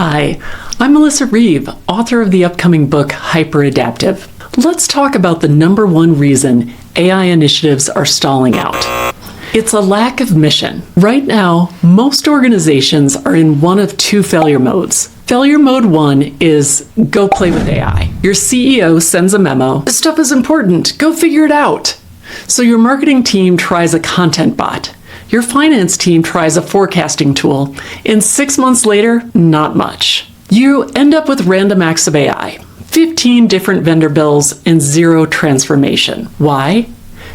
Hi, I'm Melissa Reeve, author of the upcoming book Hyperadaptive. Let's talk about the number one reason AI initiatives are stalling out. It's a lack of mission. Right now, most organizations are in one of two failure modes. Failure mode 1 is go play with AI. Your CEO sends a memo, this stuff is important, go figure it out. So your marketing team tries a content bot. Your finance team tries a forecasting tool, and 6 months later, not much. You end up with random acts of AI, 15 different vendor bills, and 0 transformation. Why?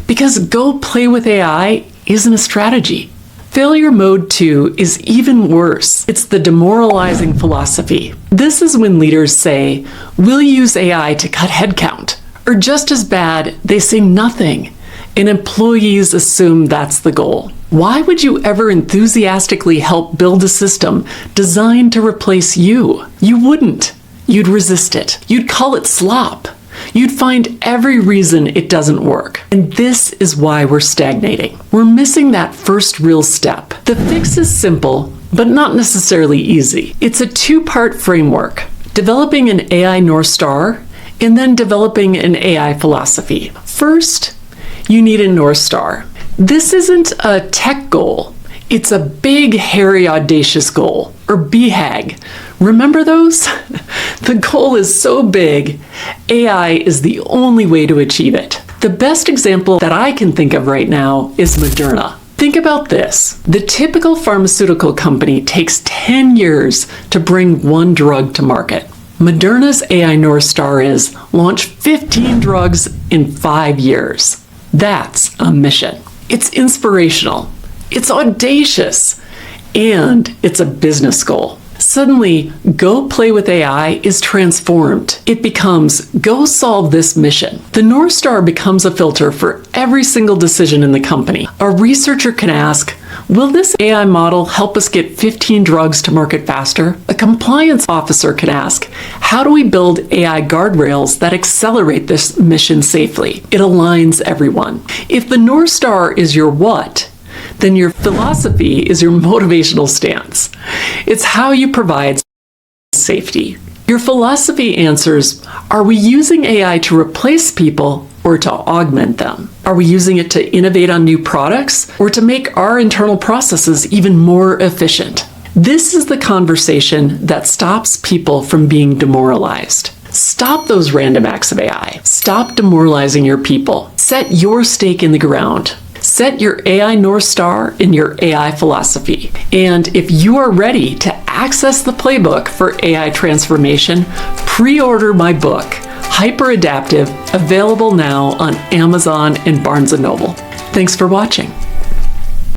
Because go play with AI isn't a strategy. Failure mode 2 is even worse. It's the demoralizing philosophy. This is when leaders say, we'll use AI to cut headcount. Or just as bad, they say nothing, and employees assume that's the goal. Why would you ever enthusiastically help build a system designed to replace you? You wouldn't. You'd resist it. You'd call it slop. You'd find every reason it doesn't work. And this is why we're stagnating. We're missing that first real step. The fix is simple, but not necessarily easy. It's a 2-part framework, developing an AI North Star and then developing an AI philosophy. First, you need a North Star. This isn't a tech goal. It's a big, hairy, audacious goal, or BHAG. Remember those? The goal is so big, AI is the only way to achieve it. The best example that I can think of right now is Moderna. Think about this. The typical pharmaceutical company takes 10 years to bring one drug to market. Moderna's AI North Star is launch 15 drugs in 5 years. That's a mission. It's inspirational, it's audacious, and it's a business goal. Suddenly, go play with AI is transformed. It becomes, go solve this mission. The North Star becomes a filter for every single decision in the company. A researcher can ask, will this AI model help us get 15 drugs to market faster? A compliance officer can ask, how do we build AI guardrails that accelerate this mission safely? It aligns everyone. If the North Star is your what, then your philosophy is your motivational stance. It's how you provide safety. Your philosophy answers, are we using AI to replace people or to augment them? Are we using it to innovate on new products or to make our internal processes even more efficient? This is the conversation that stops people from being demoralized. Stop those random acts of AI. Stop demoralizing your people. Set your stake in the ground. Set your AI North Star in your AI philosophy. And if you are ready to access the playbook for AI transformation, pre-order my book, Hyperadaptive, available now on Amazon and Barnes & Noble. Thanks for watching.